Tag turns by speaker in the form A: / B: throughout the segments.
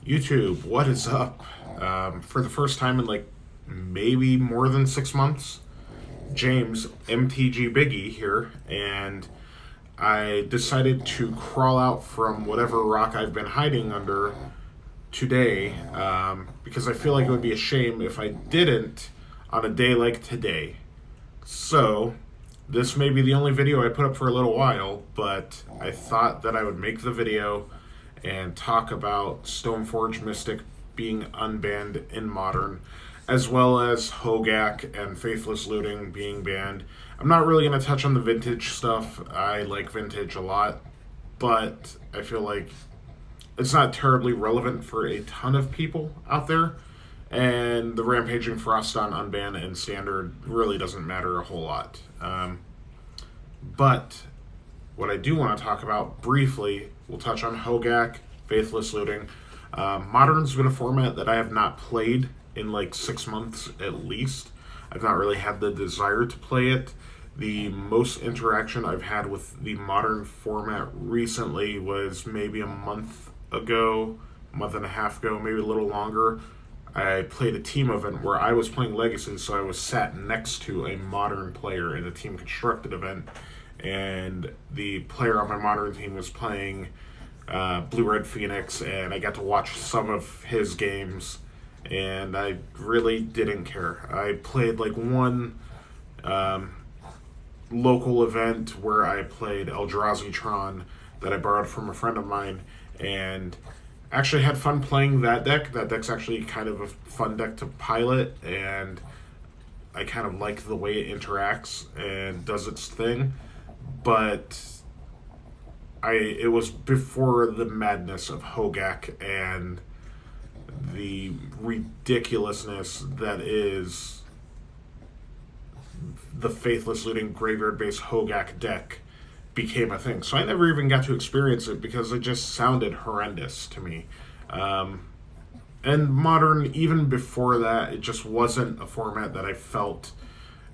A: YouTube, what is up? For the first time in like maybe more than 6 months, James, MTG Biggie here, and I decided to crawl out from whatever rock I've been hiding under today because I feel like it would be a shame if I didn't on a day like today. So, this may be the only video I put up for a little while, but I thought that I would make the video and talk about Stoneforge Mystic being unbanned in Modern, as well as Hogaak and Faithless looting being banned. I'm not really going to touch on the vintage stuff. I like vintage a lot, but I feel like it's not terribly relevant for a ton of people out there. And the Rampaging Frost on Unbanned and Standard really doesn't matter a whole lot. But what I do want to talk about briefly, we'll touch on Hogaak, Faithless looting. Modern's been a format that I have not played in like 6 months at least. I've not really had the desire to play it. The most interaction I've had with the Modern format recently was maybe a month ago, a month and a half ago, maybe a little longer. I played a team event where I was playing Legacy, so I was sat next to a Modern player in a team constructed event, and the player on my Modern team was playing Blue-Red Phoenix, and I got to watch some of his games, and I really didn't care. I played like one local event where I played Eldrazi Tron that I borrowed from a friend of mine, and actually had fun playing that deck. That deck's actually kind of a fun deck to pilot, and I kind of like the way it interacts and does its thing. But it was before the madness of Hogaak and the ridiculousness that is the Faithless looting graveyard-based Hogaak deck became a thing. So I never even got to experience it because it just sounded horrendous to me. And Modern, even before that, it just wasn't a format that I felt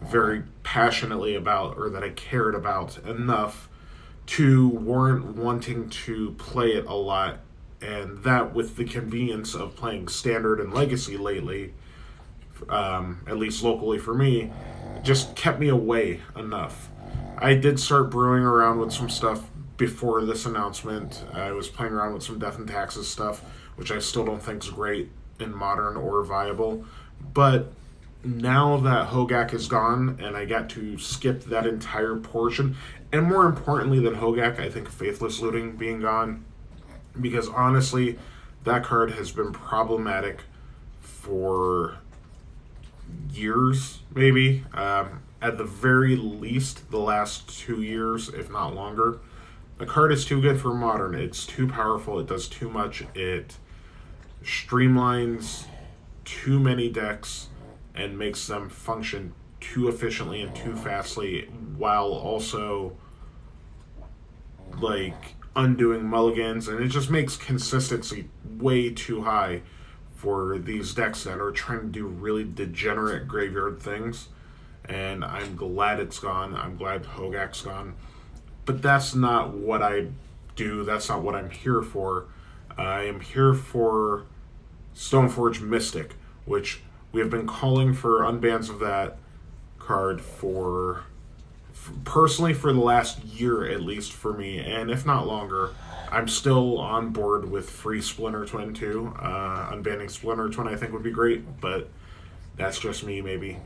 A: very passionately about or that I cared about enough to warrant wanting to play it a lot. And that, with the convenience of playing Standard and Legacy lately, at least locally for me, just kept me away enough. I did start brewing around with some stuff before this announcement. I was playing around with some Death and Taxes stuff, which I still don't think is great in Modern or viable. But now that Hogaak is gone and I got to skip that entire portion, and more importantly than Hogaak, I think Faithless looting being gone, because honestly, that card has been problematic for years, maybe. At the very least, the last 2 years, if not longer. The card is too good for Modern. It's too powerful. It does too much. It streamlines too many decks and makes them function too efficiently and too fastly, while also like undoing mulligans, and it just makes consistency way too high for these decks that are trying to do really degenerate graveyard things. And I'm glad it's gone. I'm glad Hogaak's gone. But that's not what I do. That's not what I'm here for. I am here for Stoneforge Mystic, which we have been calling for unbans of that card for personally for the last year at least for me, and if not longer. I'm still on board with free Splinter Twin too. Unbanning Splinter Twin I think would be great, but that's just me maybe.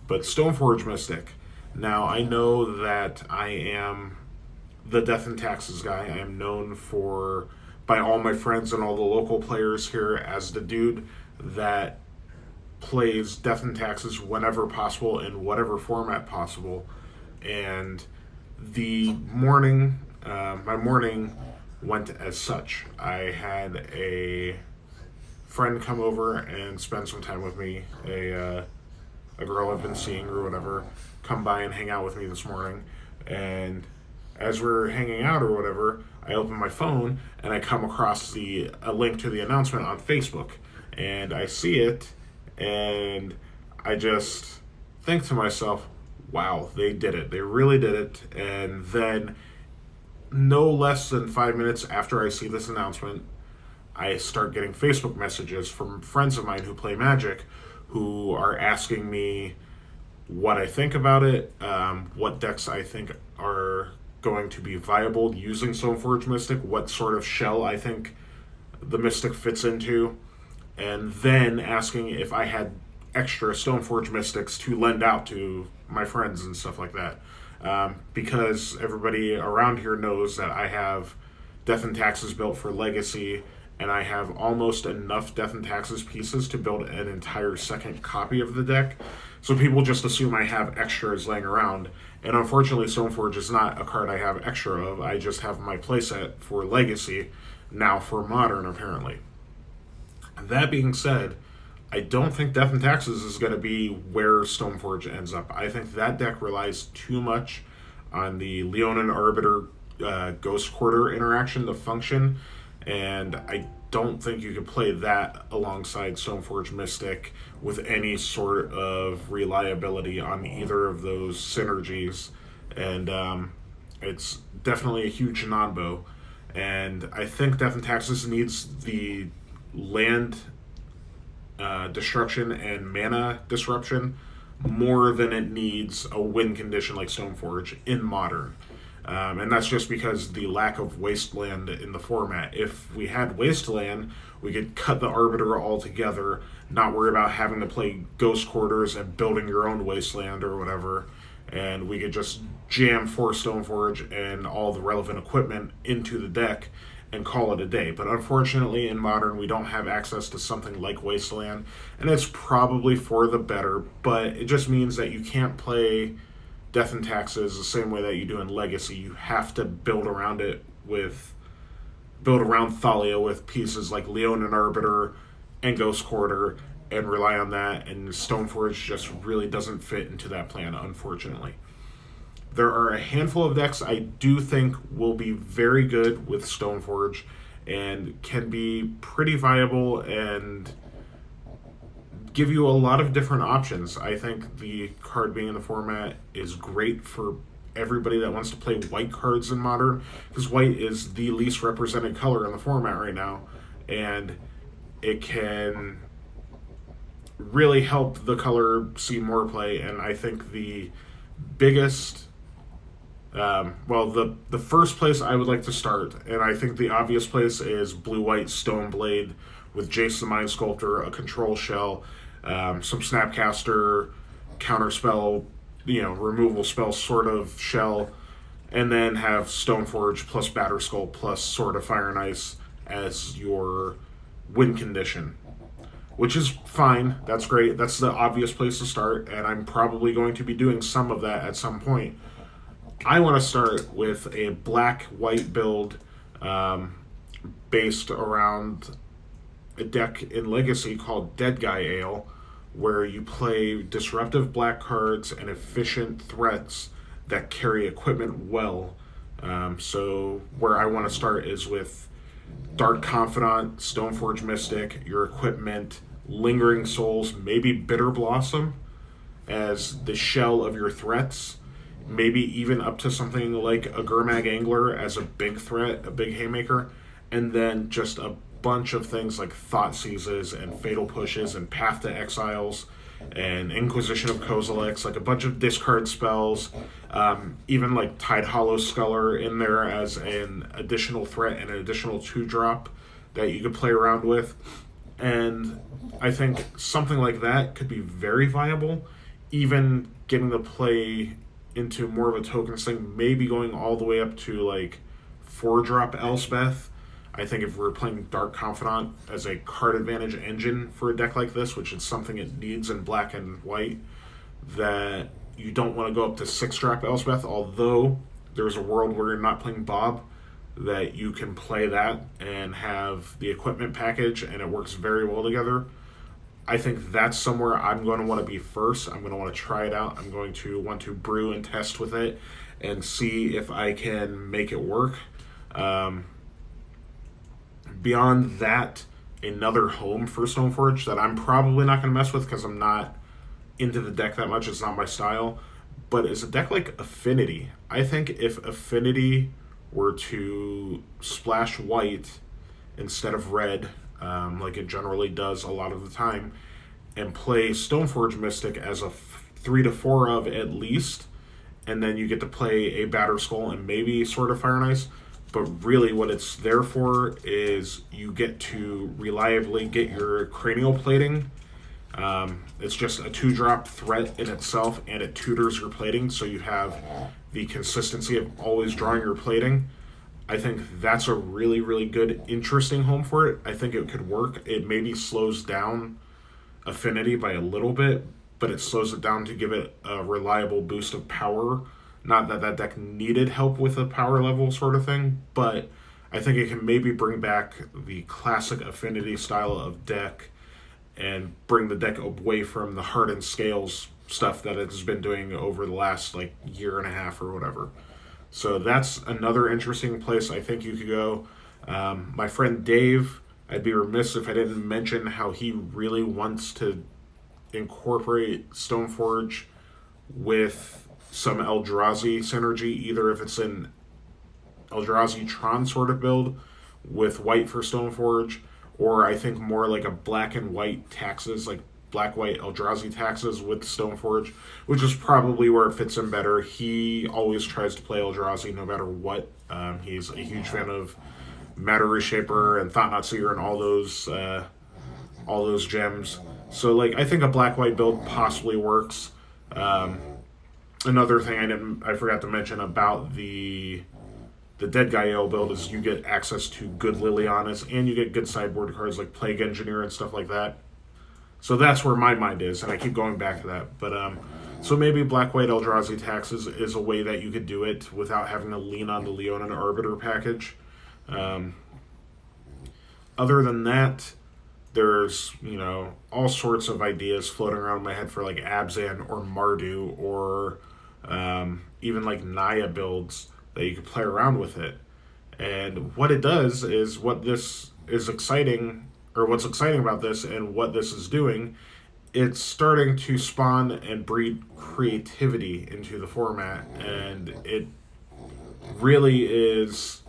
A: But Stoneforge Mystic. Now, I know that I am the Death and Taxes guy. I am known by all my friends and all the local players here, as the dude that plays Death and Taxes whenever possible in whatever format possible. And my morning went as such. I had a friend come over and spend some time with me, a girl I've been seeing or whatever, come by and hang out with me this morning. And as we're hanging out or whatever, I open my phone and I come across a link to the announcement on Facebook. And I see it, and I just think to myself, wow, they did it. They really did it. And then no less than 5 minutes after I see this announcement, I start getting Facebook messages from friends of mine who play Magic who are asking me what I think about it, what decks I think are going to be viable using Stoneforge Mystic, what sort of shell I think the Mystic fits into, and then asking if I had extra Stoneforge Mystics to lend out to my friends and stuff like that. Because everybody around here knows that I have Death and Taxes built for Legacy, and I have almost enough Death and Taxes pieces to build an entire second copy of the deck. So people just assume I have extras laying around. And unfortunately, Stoneforge is not a card I have extra of. I just have my playset for Legacy, now for Modern, apparently. That being said, I don't think Death and Taxes is going to be where Stoneforge ends up. I think that deck relies too much on the Leonin Arbiter Ghost Quarter interaction, the function, and I don't think you could play that alongside Stoneforge Mystic with any sort of reliability on either of those synergies. And it's definitely a huge non-bow. And I think Death and Taxes needs the land destruction and mana disruption more than it needs a win condition like Stoneforge in Modern. And that's just because the lack of wasteland in the format. If we had wasteland, we could cut the Arbiter altogether, not worry about having to play Ghost Quarters and building your own wasteland or whatever, and we could just jam 4 Stoneforge and all the relevant equipment into the deck and call it a day. But unfortunately, in Modern, we don't have access to something like Wasteland, and it's probably for the better, but it just means that you can't play Death and Taxes the same way that you do in Legacy. You have to build around Thalia with pieces like Leonin Arbiter and Ghost Quarter and rely on that, and Stoneforge just really doesn't fit into that plan, unfortunately. There are a handful of decks I do think will be very good with Stoneforge and can be pretty viable and give you a lot of different options. I think the card being in the format is great for everybody that wants to play white cards in Modern, because white is the least represented color in the format right now, and it can really help the color see more play. And I think the biggest the first place I would like to start, and I think the obvious place, is blue-white Stoneblade with Jace the Mind Sculptor, a control shell, some Snapcaster, counterspell, removal spell sort of shell, and then have Stoneforge plus Batterskull plus Sword of Fire and Ice as your win condition. Which is fine, that's great, that's the obvious place to start, and I'm probably going to be doing some of that at some point. I want to start with a black-white build based around a deck in Legacy called Dead Guy Ale, where you play disruptive black cards and efficient threats that carry equipment well. So where I want to start is with Dark Confidant, Stoneforge Mystic, your equipment, Lingering Souls, maybe Bitter Blossom as the shell of your threats, maybe even up to something like a Gurmag Angler as a big threat, a big haymaker, and then just a bunch of things like Thought Seizes and Fatal Pushes and Path to Exiles and Inquisition of Kozilek, like a bunch of discard spells, even like Tide Hollow Sculler in there as an additional threat and an additional 2-drop that you could play around with. And I think something like that could be very viable, even getting to play into more of a tokens thing, maybe going all the way up to like 4-drop Elspeth. I think if we're playing Dark Confidant as a card advantage engine for a deck like this, which is something it needs in black and white, that you don't want to go up to 6-drop Elspeth, although there's a world where you're not playing Bob, that you can play that and have the equipment package and it works very well together. I think that's somewhere I'm going to want to be first. I'm going to want to try it out. I'm going to want to brew and test with it and see if I can make it work. Beyond that, another home for Stoneforge that I'm probably not going to mess with because I'm not into the deck that much. It's not my style. But is a deck like Affinity. I think if Affinity were to splash white instead of red, like it generally does a lot of the time, and play Stoneforge Mystic as a 3 to 4 of at least, and then you get to play a Batter Skull and maybe Sword of Fire and Ice. But really, what it's there for is you get to reliably get your cranial plating. It's just a 2-drop threat in itself, and it tutors your plating, so you have the consistency of always drawing your plating. I think that's a really, really good, interesting home for it. I think it could work. It maybe slows down affinity by a little bit, but it slows it down to give it a reliable boost of power. Not that that deck needed help with a power level sort of thing, but I think it can maybe bring back the classic affinity style of deck and bring the deck away from the hardened scales stuff that it's been doing over the last like year and a half or whatever. So that's another interesting place I think you could go. My friend Dave, I'd be remiss if I didn't mention how he really wants to incorporate Stoneforge with some Eldrazi synergy, either if it's an Eldrazi Tron sort of build with white for Stoneforge, or I think more like a black and white taxes, like black-white Eldrazi taxes with Stoneforge, which is probably where it fits in better. He always tries to play Eldrazi no matter what. He's a huge fan of Matter Reshaper and Thought-Knot Seer and all those gems. So like I think a black-white build possibly works. Another thing I forgot to mention about the Dead Guy Ale build is you get access to good Lilianas, and you get good sideboard cards like Plague Engineer and stuff like that. So that's where my mind is, and I keep going back to that. But so maybe Black-White Eldrazi Taxes is a way that you could do it without having to lean on the Leonin Arbiter package. Other than that, there's, all sorts of ideas floating around in my head for like Abzan or Mardu or even like Naya builds that you could play around with it. And what it does is what's exciting about this and what this is doing, it's starting to spawn and breed creativity into the format, and it really is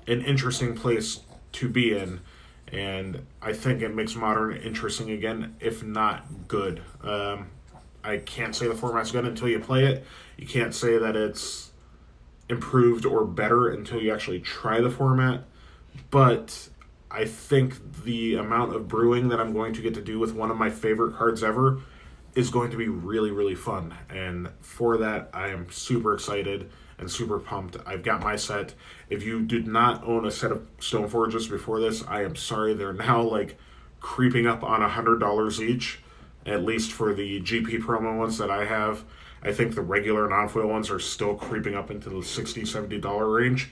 A: an interesting place to be in. And I think it makes Modern interesting again, if not good. I can't say the format's good until you play it. You can't say that it's improved or better until you actually try the format. But I think the amount of brewing that I'm going to get to do with one of my favorite cards ever is going to be really, really fun. And for that, I am super excited and super pumped. I've got my set. If you did not own a set of Stoneforges before this, I am sorry. They're now like creeping up on $100 each, at least for the GP promo ones that I have. I think the regular non-foil ones are still creeping up into the $60, $70 range,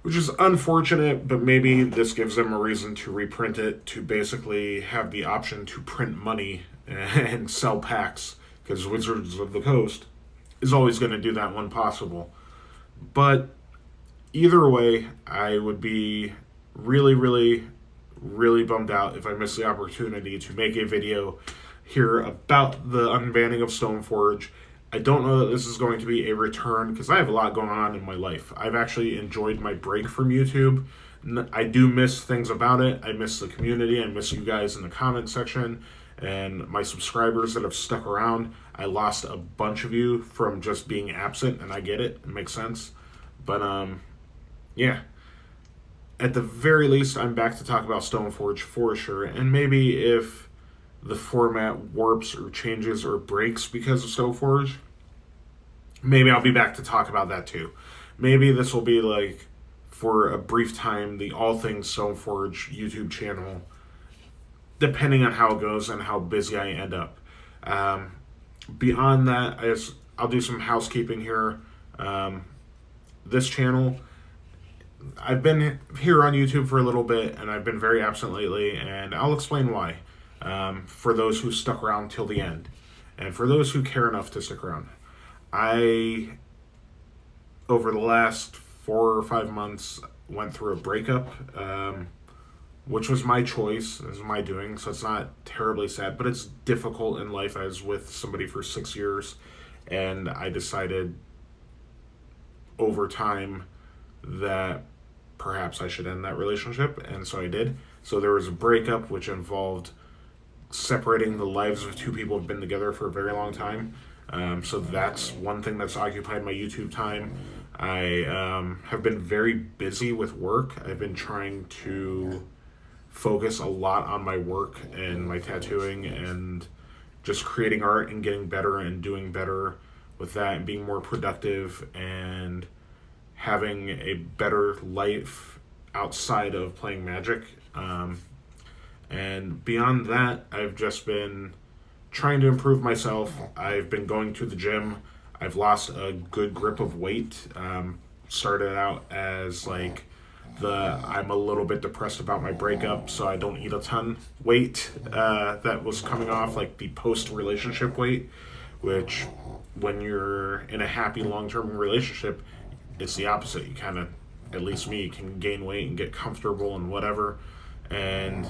A: which is unfortunate, but maybe this gives them a reason to reprint it, to basically have the option to print money and sell packs, because Wizards of the Coast is always going to do that when possible. But either way, I would be really, really, really bummed out if I missed the opportunity to make a video here about the unbanning of Stoneforge. I don't know that this is going to be a return, because I have a lot going on in my life. I've actually enjoyed my break from YouTube. I do miss things about it. I miss the community. I miss you guys in the comment section and my subscribers that have stuck around. I lost a bunch of you from just being absent, and I get it. It makes sense. But, yeah. At the very least, I'm back to talk about Stoneforge for sure. And maybe if the format warps or changes or breaks because of Stoneforge, maybe I'll be back to talk about that too. Maybe this will be like, for a brief time, the All Things Stoneforge YouTube channel, depending on how it goes and how busy I end up. Beyond that, I'll do some housekeeping here. This channel, I've been here on YouTube for a little bit, and I've been very absent lately, and I'll explain why. For those who stuck around till the end, and for those who care enough to stick around. Over the last 4 or 5 months, went through a breakup, which was my choice, it was my doing, so it's not terribly sad, but it's difficult in life. I was with somebody for 6 years, and I decided over time that perhaps I should end that relationship, and so I did. So there was a breakup, which involved separating the lives of two people who've been together for a very long time. So that's one thing that's occupied my YouTube time. I have been very busy with work. I've been trying to focus a lot on my work and my tattooing and just creating art and getting better and doing better with that and being more productive and having a better life outside of playing Magic. And beyond that, I've just been trying to improve myself. I've been going to the gym. I've lost a good grip of weight. Started out as like I'm a little bit depressed about my breakup, so I don't eat a ton weight that was coming off, like the post-relationship weight, which when you're in a happy long-term relationship, it's the opposite. You kind of, at least me, can gain weight and get comfortable and whatever. And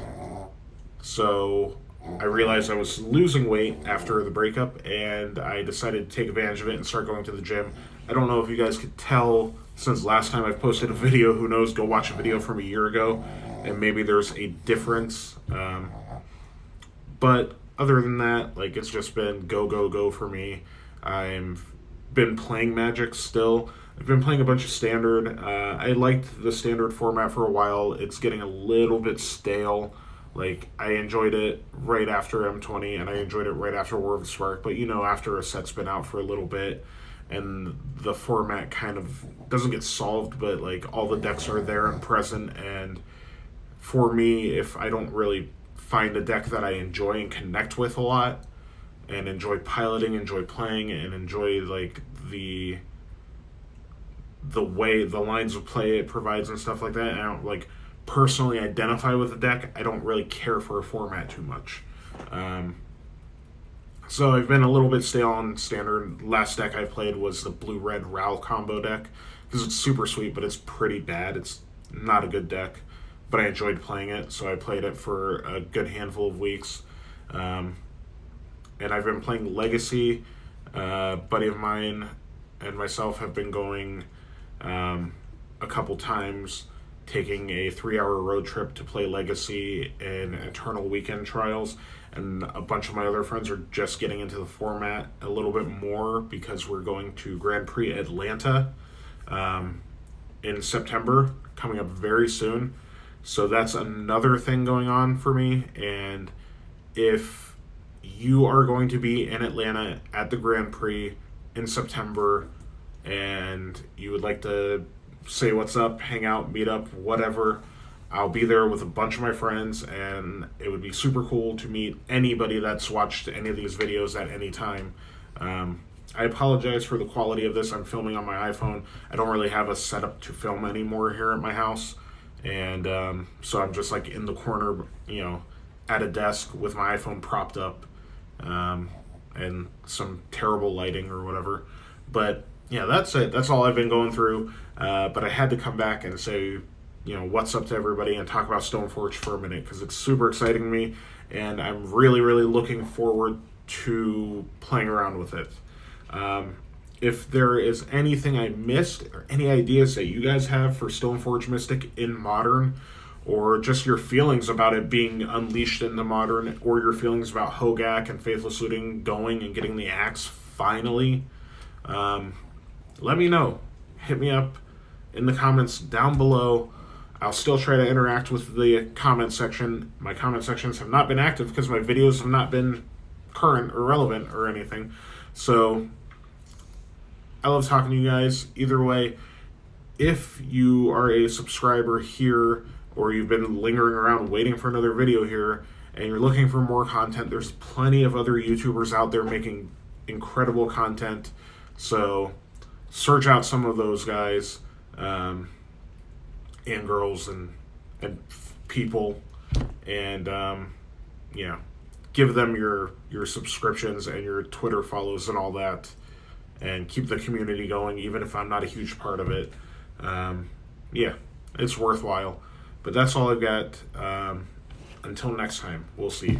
A: so I realized I was losing weight after the breakup, and I decided to take advantage of it and start going to the gym. I don't know if you guys could tell since last time I've posted a video. Who knows? Go watch a video from a year ago, and maybe there's a difference. But other than that, like, it's just been go, go, go for me. I've been playing Magic still. I've been playing a bunch of Standard. I liked the Standard format for a while. It's getting a little bit stale. Like, I enjoyed it right after M20, and I enjoyed it right after War of the Spark. But, you know, after a set's been out for a little bit, and the format kind of doesn't get solved, but, like, all the decks are there and present. And for me, if I don't really find a deck that I enjoy and connect with a lot, and enjoy piloting, enjoy playing, and enjoy, like, the way the lines of play it provides and stuff like that, and I don't, like, personally identify with the deck, I don't really care for a format too much. So I've been a little bit stale on Standard. Last deck I played was the blue-red Ral combo deck, because it's super sweet, but it's pretty bad. It's not a good deck, but I enjoyed playing it, so I played it for a good handful of weeks. And I've been playing Legacy. A buddy of mine and myself have been going a couple times, taking a 3-hour road trip to play Legacy in Eternal Weekend Trials, and a bunch of my other friends are just getting into the format a little bit more because we're going to Grand Prix Atlanta in September, coming up very soon. So that's another thing going on for me. And if you are going to be in Atlanta at the Grand Prix in September and you would like to say what's up, hang out, meet up, whatever, I'll be there with a bunch of my friends, and it would be super cool to meet anybody that's watched any of these videos at any time. I apologize for the quality of this. I'm filming on my iPhone. I don't really have a setup to film anymore here at my house, and so I'm just like in the corner, you know, at a desk with my iPhone propped up, and some terrible lighting or whatever. But yeah, that's it. That's all I've been going through. But I had to come back and say, you know, what's up to everybody and talk about Stoneforge for a minute, because it's super exciting to me, and I'm really, really looking forward to playing around with it. If there is anything I missed or any ideas that you guys have for Stoneforge Mystic in Modern, or just your feelings about it being unleashed into Modern, or your feelings about Hogaak and Faithless looting going and getting the axe finally, let me know. Hit me up in the comments down below. I'll still try to interact with the comment section. My comment sections have not been active because my videos have not been current or relevant or anything. So I love talking to you guys. Either way, if you are a subscriber here, or you've been lingering around waiting for another video here, and you're looking for more content, there's plenty of other YouTubers out there making incredible content. So search out some of those guys and girls and people, and you know, give them your subscriptions and your Twitter follows and all that, and keep the community going, even if I'm not a huge part of it. Yeah, it's worthwhile. But that's all I've got. Until next time, we'll see.